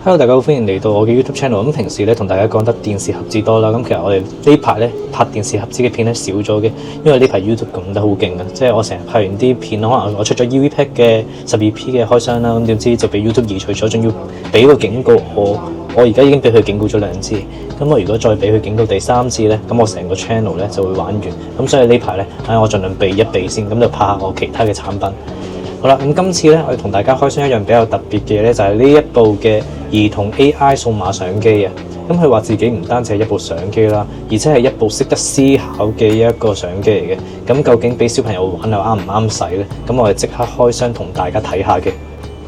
Hello， 大家好，歡迎嚟到我嘅 YouTube channel。咁平時咧同大家講得電視盒子多啦。咁其實我哋呢排咧拍電視盒子嘅片咧少咗嘅，因為呢排 YouTube 撳得好勁啊！即係我成日拍完啲片，可能我出咗 UVPack 嘅12P 嘅開箱啦，咁點知就俾 YouTube 移除咗，仲要俾個警告我而家已經俾佢警告咗2次。咁我如果再俾佢警告第3次咧，咁我成個 channel 咧就會玩完。咁所以呢排咧，我盡量避一避先，咁就拍下我其他嘅產品。好啦，咁今次咧，我哋同大家開箱一樣比較特別嘅嘢咧，就係呢一部嘅兒童 AI 數碼相機啊。咁佢話自己唔單止係一部相機啦，而且係一部識得思考嘅一個相機嚟嘅。咁究竟俾小朋友玩又啱唔啱使咧？咁我哋即刻開箱同大家睇下嘅。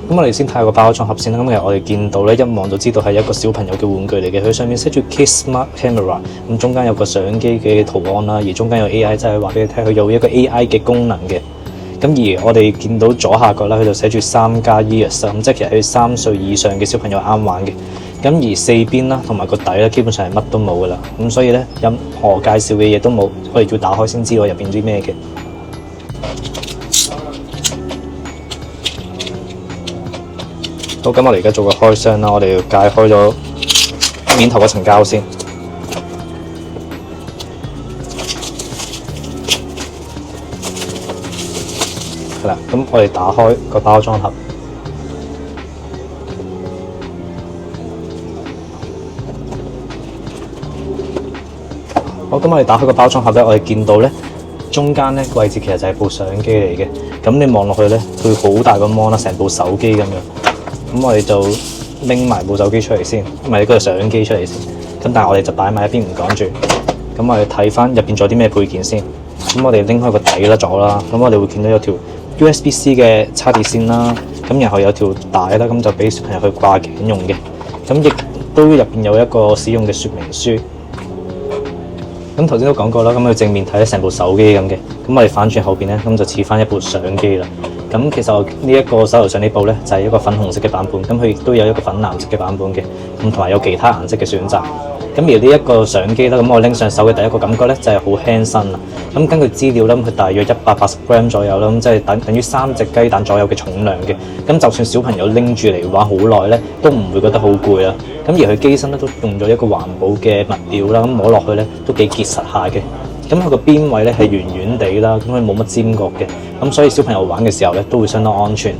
咁我哋先睇下個包裝盒先啦。咁其實我哋見到咧，一望就知道係一個小朋友嘅玩具嚟嘅。佢上面寫住 Kids Smart Camera， 咁中間有個相機嘅圖案啦，而中間有 AI， 即係話俾你聽，佢有一個 AI 嘅功能嘅。咁而我哋見到左下角啦，佢就寫住3+years， 咁即係其實係3歲以上嘅小朋友啱玩嘅。咁而四邊啦，同埋個底咧，基本上係乜都冇噶啦。咁所以咧，任何介紹嘅嘢都冇，我哋要打開先知道入邊啲咩嘅。好，咁我哋而家做個開箱啦，我哋要解開咗面頭嗰層膠先。係啦，咁我哋打開個包裝盒。好，咁我哋打開個包裝盒咧，我哋見到咧中間咧位置其實就係部相機嚟嘅。咁你望落去咧，佢好大個 mon 啦，成部手機咁樣。咁我哋就拎埋部手機出嚟先，唔係嗰個相機出嚟先。咁但係我哋就擺埋一邊唔講住。咁我哋睇翻入邊仲有啲咩配件先。咁我哋拎開個底啦咗啦。咁我哋會見到有條USB-C 嘅插電線啦，咁然後有條帶啦，咁就俾小朋友去掛頸用嘅。咁亦都入邊有一個使用嘅說明書。咁頭先都講過啦，咁佢正面睇成部手機咁嘅，咁我哋反轉後邊咧，咁就似翻一部相機啦。咁其實我呢一個手頭上呢部咧就係一個粉紅色嘅版本，咁佢亦都有一個粉藍色嘅版本嘅，咁同埋有其他顏色嘅選擇。咁而呢一個相機啦，咁我拎上手嘅第一個感覺咧就係好輕身啦。咁根據資料咧，佢大約180g左右啦，咁即係等於3隻雞蛋左右嘅重量嘅。咁就算小朋友拎住嚟玩好耐咧，都唔會覺得好攰啦。咁而佢機身咧都用咗一個環保嘅物料啦，咁摸落去咧都幾結實下嘅。咁佢個邊位咧係圓圓地啦，咁佢冇乜尖角嘅，咁所以小朋友玩嘅時候咧都會相當安全。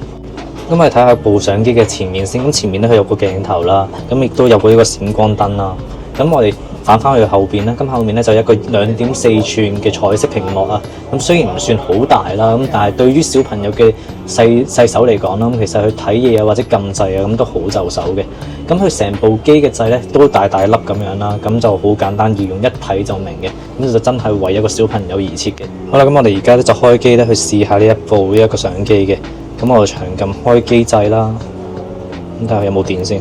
咁我哋睇下部相機嘅前面先，咁前面咧佢有個鏡頭啦，咁亦都有個呢個閃光燈啦。咁我哋反翻去後邊咧，咁後面咧就有一個2.4寸嘅彩色屏幕啊。咁雖然唔算好大啦，咁但係對於小朋友嘅細手嚟講啦，咁其實佢睇嘢啊或者撳掣啊咁都好就手嘅。咁佢成部機嘅掣咧都大大粒咁樣啦，咁就好簡單易用，一睇就明嘅。咁就真係為一個小朋友而設嘅。好啦，咁我哋而家咧就開機咧去試下呢一個相機嘅。咁我就長撳開機掣啦，咁睇下有冇電先。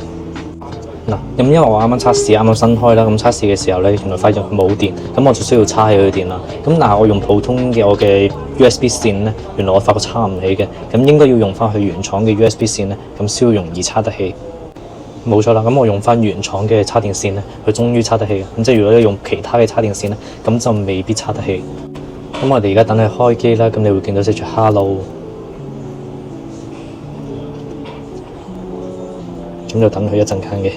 嗱，咁因為我啱啱新開啦，咁測試嘅時候咧，原來發現佢冇電，咁我就需要叉起佢電啦。咁但係我用普通嘅我嘅 USB 線咧，原來我發覺叉唔起嘅，咁應該要用翻佢原廠嘅 USB 線咧，咁先會容易叉得起。冇錯啦，咁我用翻原廠嘅叉電線咧，佢終於叉得起嘅。咁即係如果你用其他嘅叉電線咧，咁就未必叉得起。咁我哋而家等佢開機啦，咁你會見到寫住 Hello， 咁就等佢一陣間嘅。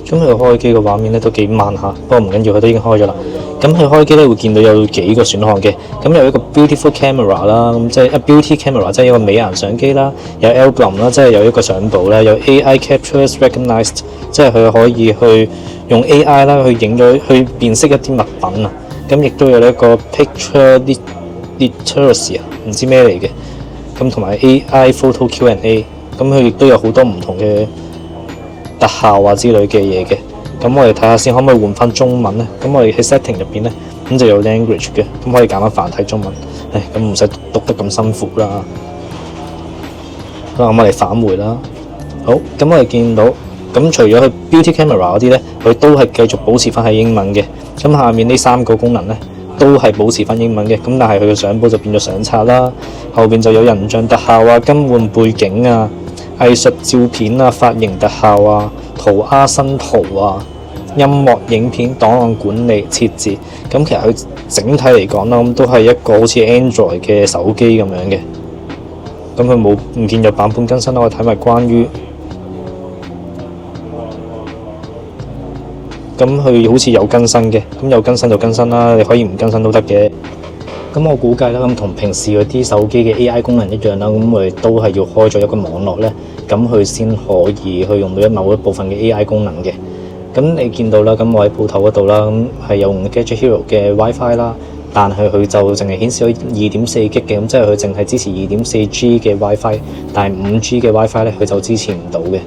咁佢開機嘅畫面咧都幾慢下，不過唔緊要，佢都已經開咗啦。咁佢開機咧會見到有幾個選項嘅，咁有一個 Beautiful Camera 啦，咁即係Beauty Camera， 即係一個美顏相機啦；有 Album 啦，即係有一個相簿啦；有 AI Captures Recognized， 即係佢可以去用 AI 啦去去辨識一啲物品啊。咁亦都有一個 Picture Literacy 啊，唔知咩嚟嘅。咁同埋 AI Photo Q&A， 咁佢亦都有好多唔同嘅特效啊之類嘅嘢嘅。咁我哋睇下先，可唔可以換翻中文咧？咁我哋喺 setting 入邊咧，咁就有 language 嘅，咁可以揀翻繁體中文。咁唔使讀得咁辛苦啦。咁我哋返回啦。好，咁我哋見到，咁除咗佢 Beauty Camera 嗰啲咧，佢都係繼續保持翻係英文嘅。咁下面呢3個功能咧，都係保持翻英文嘅。咁但係佢嘅相簿就變咗相冊啦。後邊就有人像特效啊、更換背景啊、藝術照片啊、髮型特效啊、塗鴉新圖啊、音樂、影片、檔案管理、設置。咁其實佢整體嚟講啦，咁都係一個好似 Android 嘅手機咁樣嘅。咁佢唔見有版本更新啦，我睇埋關於，咁佢好似有更新嘅，咁有更新就更新啦，你可以唔更新都得嘅。咁我估計啦，咁同平時嗰啲手機嘅 AI 功能一樣啦，咁我哋都係要開咗一個網絡咧，咁佢先可以去用到某一部分嘅 AI 功能嘅。咁你見到啦，咁我喺鋪頭嗰度啦，咁係有用 Gadget Hero 嘅 WiFi 啦，但係佢就淨係顯示咗2.4G 嘅，咁即係佢淨係支持2.4G 嘅 WiFi，但係5G 嘅 WiFi 咧，佢就支持唔到嘅。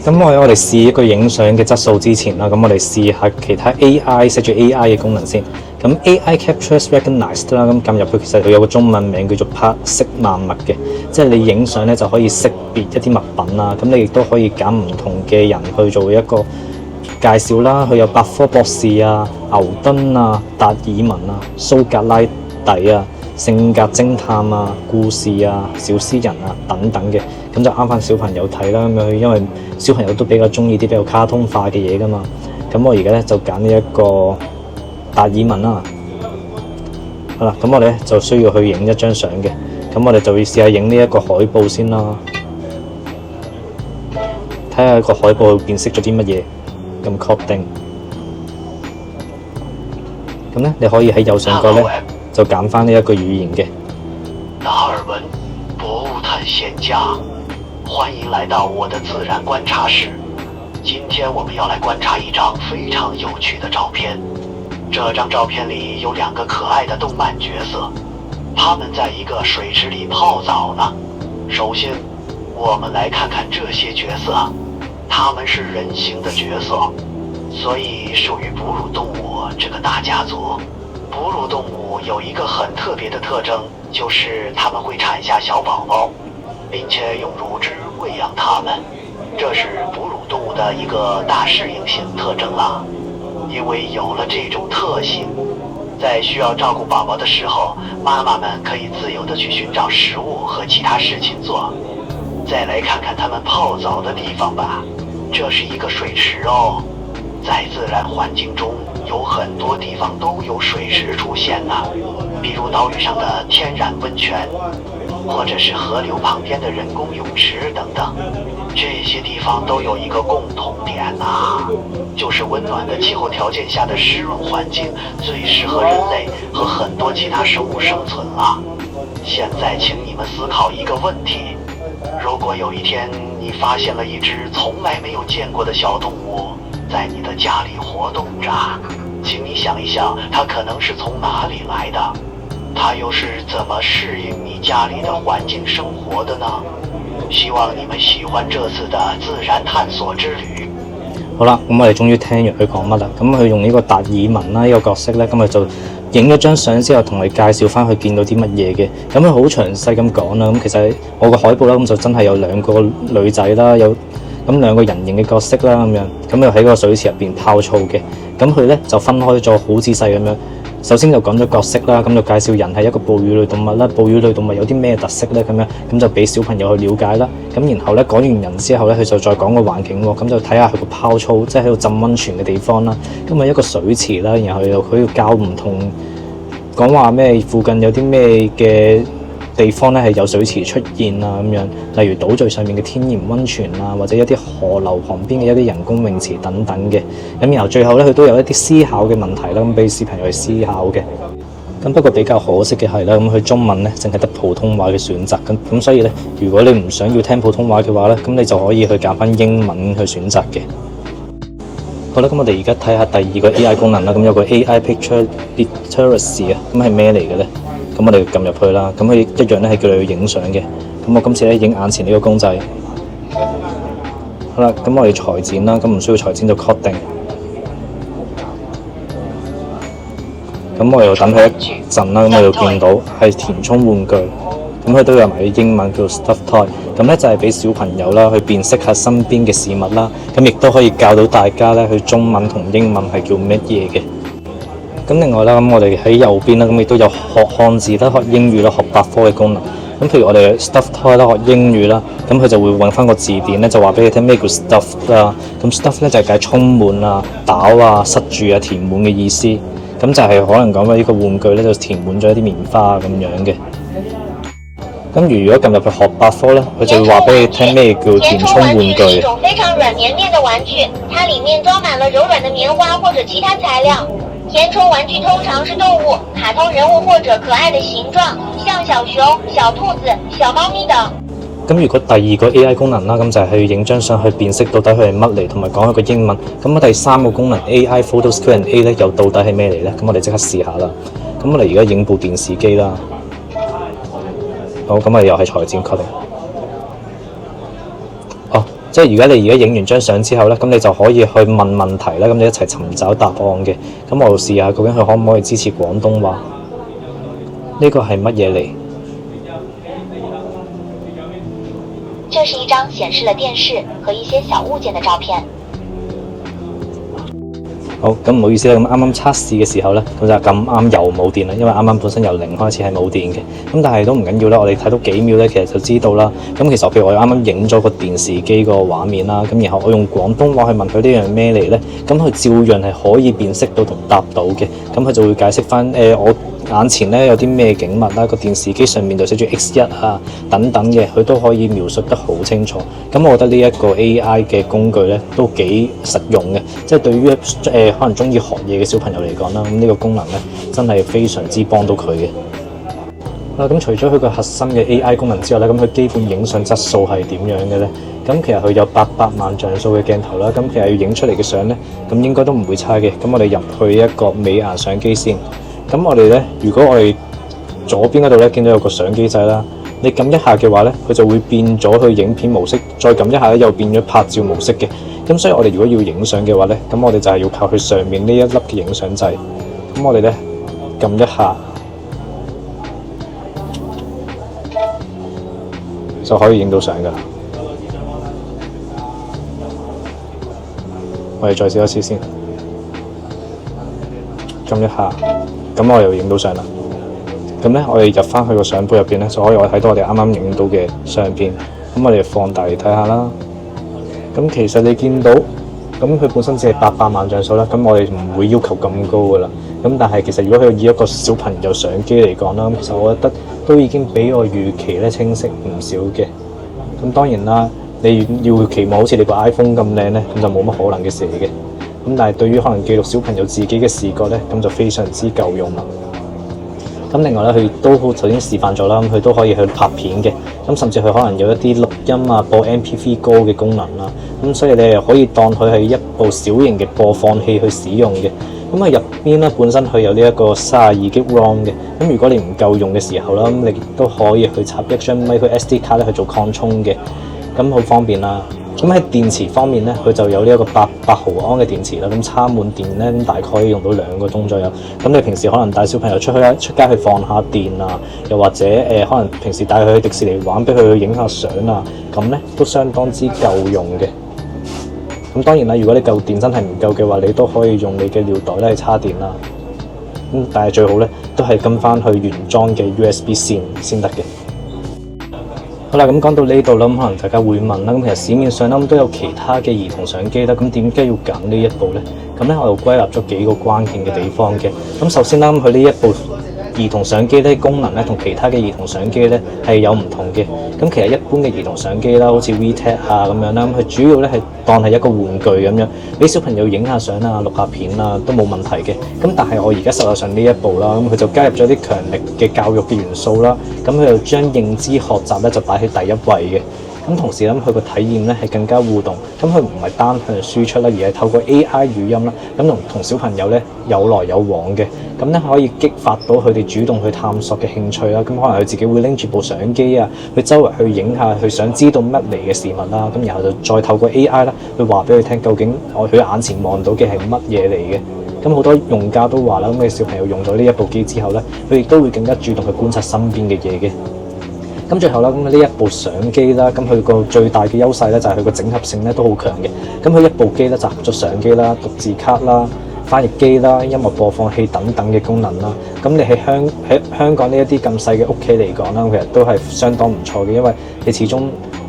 咁我哋試一個影相嘅質素之前啦，咁我哋試下其他 AI set 住 AI 嘅功能先。咁 AI Captures Recognized 啦，咁撳入去其實佢有個中文名叫做拍識萬物嘅，即係你影相咧就可以識別一啲物品啦。咁你亦都可以揀唔同嘅人去做一個介紹啦。佢有百科博士啊、牛頓啊、達爾文啊、蘇格拉底啊、性格偵探啊、故事啊、小詩人啊等等嘅，咁就啱翻小朋友睇啦。咁樣因為小朋友都比較中意啲比較卡通化嘅嘢噶嘛。咁我而家咧就揀呢一個達爾文啦。好啦，咁我哋咧就需要去影一張相嘅。咁我哋就會試下影呢一個海報先啦，睇下個海報辨識咗啲乜嘢。咁確定。咁咧你可以喺右上角咧就揀翻呢一個語言嘅。達爾文，博物探險家，歡迎來到我的自然觀察室。今天我們要來觀察一張非常有趣的照片。這張照片裡有2個可愛的動漫角色，他們在一個水池裡泡澡呢。首先，我們來看看這些角色，他們是人形的角色，所以屬於哺乳動物這個大家族。哺乳動物有一個很特別的特徵，就是它們會產下小寶寶，並且用乳汁餵養它們，這是哺乳動物的一個大適應性特徵啦。因為有了這種特性，在需要照顧寶寶的時候，媽媽們可以自由地去尋找食物和其他事情做。再來看看它們泡澡的地方吧，這是一個水池哦。在自然環境中，有很多地方都有水池出現呢，比如島嶼上的天然溫泉，或者是河流旁邊的人工泳池等等。這些地方都有一個共同點啊，就是溫暖的氣候條件下的濕潤環境最適合人類和很多其他生物生存了。現在請你們思考一個問題，如果有一天你發現了一隻從來沒有見過的小動物在你的家裡活動着，請你想一想，它可能是從哪裡來的，它又是怎麼適應你家裡的環境生活的呢？希望你們喜歡這次的自然探索之旅。好啦，咁我哋終於聽完佢講乜啦。咁佢用呢個達爾文啦，呢個角色咧，咁佢就影咗張相之後，同你介紹翻佢見到啲乜嘢嘅。咁佢好詳細咁講啦。咁其實我個海報啦，咁就真係有2個女仔啦，有咁2個人形嘅角色啦，咁樣咁又喺個水池入邊泡澡嘅。咁佢咧就分開咗好仔細咁樣。首先就講咗角色啦，咁就介紹人係一個哺乳類動物啦，哺乳類動物有啲咩特色咧？咁樣咁就俾小朋友去了解啦。咁然後咧講完人之後咧，佢就再講個環境喎，咁就睇下佢個泡澡，即係喺度浸溫泉嘅地方啦。咁啊一個水池啦，然後又佢要教唔同講話咩附近有啲咩嘅地方咧係有水池出現啊咁樣，例如島嶼上面嘅天然溫泉啊，或者一啲河流旁邊嘅一啲人工泳池等等嘅。咁然後最後咧，佢都有一啲思考嘅問題啦，咁俾小朋友去思考嘅。咁不過比較可惜嘅係啦，咁佢中文咧淨係得普通話嘅選擇，咁所以咧，如果你唔想要聽普通話嘅話咧，咁你就可以去揀翻英文去選擇嘅。好啦，咁我哋而家睇下第2個 AI 功能啦。咁有個 AI Picture Literacy 啊，咁係咩嚟嘅咧？咁我哋撳入去啦，咁佢一樣咧係叫你去影相嘅。咁我今次咧影眼前呢個公仔。好啦，咁我哋裁剪啦，咁唔需要裁剪就確定。咁我又等佢一陣啦，咁我又見到係填充玩具，咁佢都有埋英文叫 Stuff Toy。咁咧就係俾小朋友啦去辨識下身邊嘅事物啦，咁亦都可以教到大家咧去中文同英文係叫乜嘢嘅。咁另外啦，咁我哋喺右邊啦，咁亦都有學漢字啦、學英語啦、學百科嘅功能。咁譬如我哋 Stuff Toy 啦、學英語啦，咁佢就會揾翻個字典咧，就話俾你聽咩叫 stuff 啦。咁 stuff 咧就係解充滿啊、飽啊、塞住啊、填滿嘅意思。咁就係可能講話呢個玩具咧就填滿咗一啲棉花咁樣嘅。咁如果撳入去學百科咧，佢就會話俾你聽咩叫填充玩具。是一種非常軟綿面的玩具，它裡面裝滿了柔軟的棉花或者其他材料。填充玩具通常是動物、卡通人物或者可愛的形狀，像小熊、小兔子、小貓咪等。咁如果第二個 AI 功能啦，咁就係去影張相去辨識到底佢係乜嚟，同埋講一個英文。咁第三個功能 AI Photos Q&A 咧，又到底係咩嚟咧？咁我哋即刻試下啦。咁我哋而家影部電視機啦。好，咁我哋又係裁剪確定。哦，即係而家你而家影完張相之後咧，咁你就可以去問問題啦，咁你一齊尋找答案嘅。咁我試下究竟佢可唔可以支持廣東話？呢個係乜嘢嚟？這是一張顯示了電視和一些小物件的照片。好，咁唔好意思啦，咁啱啱測試嘅時候咧，咁就咁啱又冇電啦，因為啱啱本身由0開始係冇電嘅。咁但係都唔緊要啦，我哋睇到幾秒咧，其實就知道啦。咁其實譬如我啱啱影咗個電視機個畫面啦，咁然後我用廣東話去問佢呢樣咩嚟咧，咁佢照樣係可以辨識到同答到嘅。咁佢就會解釋翻我眼前咧有啲咩景物啦，個電視機上面就寫住 X1 啊等等嘅，佢都可以描述得好清楚。咁我覺得呢一個 AI 嘅工具咧都幾實用嘅，即係對於可能中意學嘢嘅小朋友嚟講啦，咁呢個功能咧真係非常之幫到佢嘅。咁除咗佢個核心嘅 AI 功能之外咧，咁佢基本影相質素係點樣嘅咧？咁其實佢有800萬像素嘅鏡頭啦，咁其實要影出嚟嘅相咧，咁應該都唔會差嘅。咁我哋入去一個美顏相機先。咁我哋咧，如果我哋左邊嗰度咧見到有個相機掣啦，你撳一下嘅話咧，佢就會變咗去影片模式，再撳一下咧又變咗拍照模式嘅。咁所以我哋如果要影相嘅話咧，咁我哋就係要靠佢上面呢一粒嘅影相掣。咁我哋咧撳一下就可以影到相㗎。我哋再試一次先，撳一下。咁我又影到相啦。咁咧，我哋入翻去個相簿入邊咧，就可以我睇到我哋啱啱影到嘅相片。咁我哋放大嚟睇下啦。咁其實你見到，咁佢本身只係800萬像素啦。咁我哋唔會要求咁高噶啦。咁但係其實如果佢以一個小朋友相機嚟講啦，咁其實我覺得都已經比我預期咧清晰唔少嘅。咁當然啦，你要期望好似你個 iPhone 咁靚咧，咁就冇乜可能嘅事嚟嘅。咁但係對於可能記錄小朋友自己嘅視覺咧，咁就非常之夠用啦。咁另外咧，佢都頭先示範咗啦，咁佢都可以去拍片嘅。咁甚至佢可能有一啲錄音啊、播 MP3 歌嘅功能啦。咁所以你又可以當佢係一部小型嘅播放器去使用嘅。咁啊入邊咧本身佢有呢一個32GB ROM 嘅。咁如果你唔夠用嘅時候啦，咁你都可以去插一張 micro SD 卡咧去做擴充嘅。咁好方便啦。咁喺電池方面咧，佢就有呢一個8毫安嘅電池啦。咁插滿電咧，大概可以用到2個鐘左右。咁你平時可能帶小朋友出街去放下電啊，又或者可能平時帶佢去迪士尼玩，俾佢去影下相啊，咁咧都相當之夠用嘅。咁當然啦，如果你嚿電真係唔夠嘅話，你都可以用你嘅尿袋咧去叉電啦。咁但係最好咧，都係跟翻去原裝嘅 USB 線先得嘅。好啦，咁講到呢度啦，咁可能大家會問啦，咁其實市面上咧都有其他嘅兒童相機啦，咁點解要揀呢一部咧？咁咧我又歸納咗幾個關鍵嘅地方嘅。咁首先啦，佢呢一部兒童相機咧功能咧同其他嘅兒童相機咧係有唔同嘅。咁其實一般嘅兒童相機啦，好似 VTech 啊咁樣啦，咁佢主要咧係當係一個玩具咁樣，俾小朋友影下相啊、錄下片啊都冇問題嘅。咁但係我而家實際上呢一部啦，咁佢就加入咗啲強力嘅教育嘅元素啦，咁佢就將認知學習咧就擺喺第一位嘅。咁同時咧，佢個體驗咧係更加互動，咁佢唔係單向輸出啦，而係透過 AI 語音啦，咁同小朋友咧有來有往嘅，咁咧可以激發到佢哋主動去探索嘅興趣啦。咁可能佢自己會拎住部相機啊，去周圍去影下，佢想知道乜嚟嘅事物啦。咁然後就再透過 AI 啦，去話俾佢聽究竟佢眼前望到嘅係乜嘢嚟嘅。咁好多用家都話啦，咁嘅小朋友用咗呢一部機之後咧，佢亦都會更加主動去觀察身邊嘅嘢嘅。咁最後啦，咁呢一部相機啦，咁佢個最大嘅優勢咧就係佢個整合性咧都好強嘅。咁佢一部機咧集合咗相機啦、讀字卡啦、翻譯機啦、音樂播放器等等嘅功能啦。咁你喺香港呢一啲咁細嘅屋企嚟講啦，其實都係相當唔錯嘅，因為你始終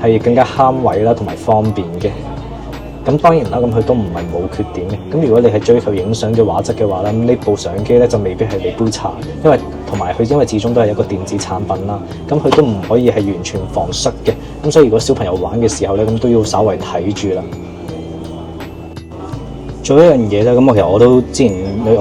係更加慳位啦，同埋方便嘅。咁當然啦，咁佢都唔係冇缺點嘅。咁如果你係追求影相嘅畫質嘅話咧，咁呢部相機咧就未必係你杯茶，因為始終都係一個電子產品啦，咁佢都唔可以係完全防摔嘅。咁所以如果小朋友玩嘅時候咧，咁都要稍微睇住啦。做一樣嘢咧，咁其實我之前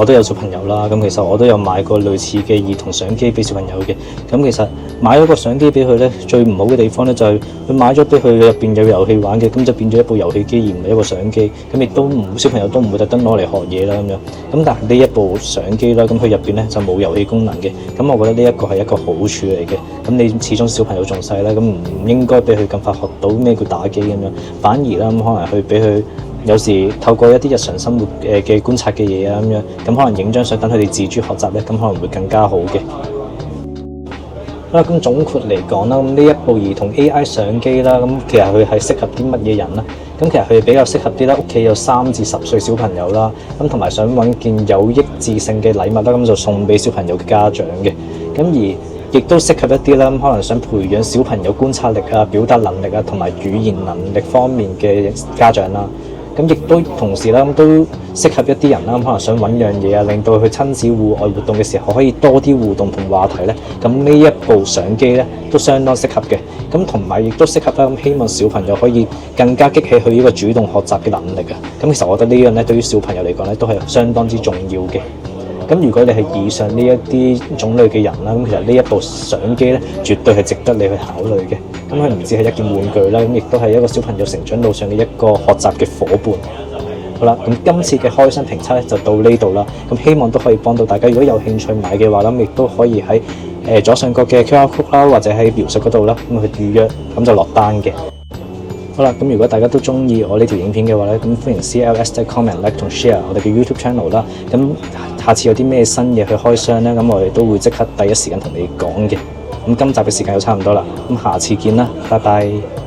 都有小朋友啦，咁其實我都有買過類似嘅兒童相機俾小朋友嘅。咁其實買咗個相機俾佢咧，最唔好嘅地方咧就係佢買咗俾佢入邊有遊戲玩嘅，咁就變咗一部遊戲機而唔係一個相機。咁亦都小朋友都唔會特登攞嚟學嘢啦咁樣。咁但係呢一部相機啦，咁佢入邊咧就冇遊戲功能嘅。咁我覺得呢一個係一個好處嚟嘅。咁你始終小朋友仲細啦，咁唔應該俾佢咁快學到咩叫打機咁樣，反而啦咁可能去俾佢。有時透過一啲日常生活嘅觀察嘅嘢啊咁樣，咁可能影張相等佢哋自主學習咧，咁可能會更加好嘅。好啦，咁總括嚟講啦，咁呢一部兒童 AI 相機啦，咁其實佢係適合啲乜嘢人咧？咁其實佢比較適合啲啦，屋企有3至10歲小朋友啦，咁同埋想揾件有益智性嘅禮物啦，咁就送俾小朋友嘅家長嘅。咁而亦都適合一啲啦，可能想培養小朋友觀察力啊、表達能力啊同埋語言能力方面嘅家長啦。咁亦都同時啦，都適合一啲人啦，可能想揾樣嘢啊，令到佢親子戶外活動嘅時候可以多啲互動同話題咧。咁呢一部相機咧都相當適合嘅。咁同埋亦都適合啦，咁希望小朋友可以更加激起佢呢個主動學習嘅能力啊。咁其實我覺得呢樣咧對於小朋友嚟講咧都係相當之重要嘅。咁如果你係以上呢一啲種類嘅人啦，咁其實呢一部相機咧絕對係值得你去考慮嘅。咁佢唔止係一件玩具啦，咁亦都係一個小朋友成長路上嘅一個學習嘅夥伴。好啦，咁今次嘅開箱評測咧就到呢度啦。咁希望都可以幫到大家。如果有興趣買嘅話，咁亦都可以喺左上角嘅 QR code 啦，或者喺描述嗰度啦，咁去預約，咁就落單嘅。好啦，咁如果大家都中意我呢條影片嘅話咧，咁歡迎 CLS comment like 同 share 我哋嘅 YouTube channel 啦。咁下次有啲咩新嘢去開箱咧，咁我哋都會即刻第一時間同你講嘅。咁今集嘅時間又差唔多啦，咁下次見啦，拜拜。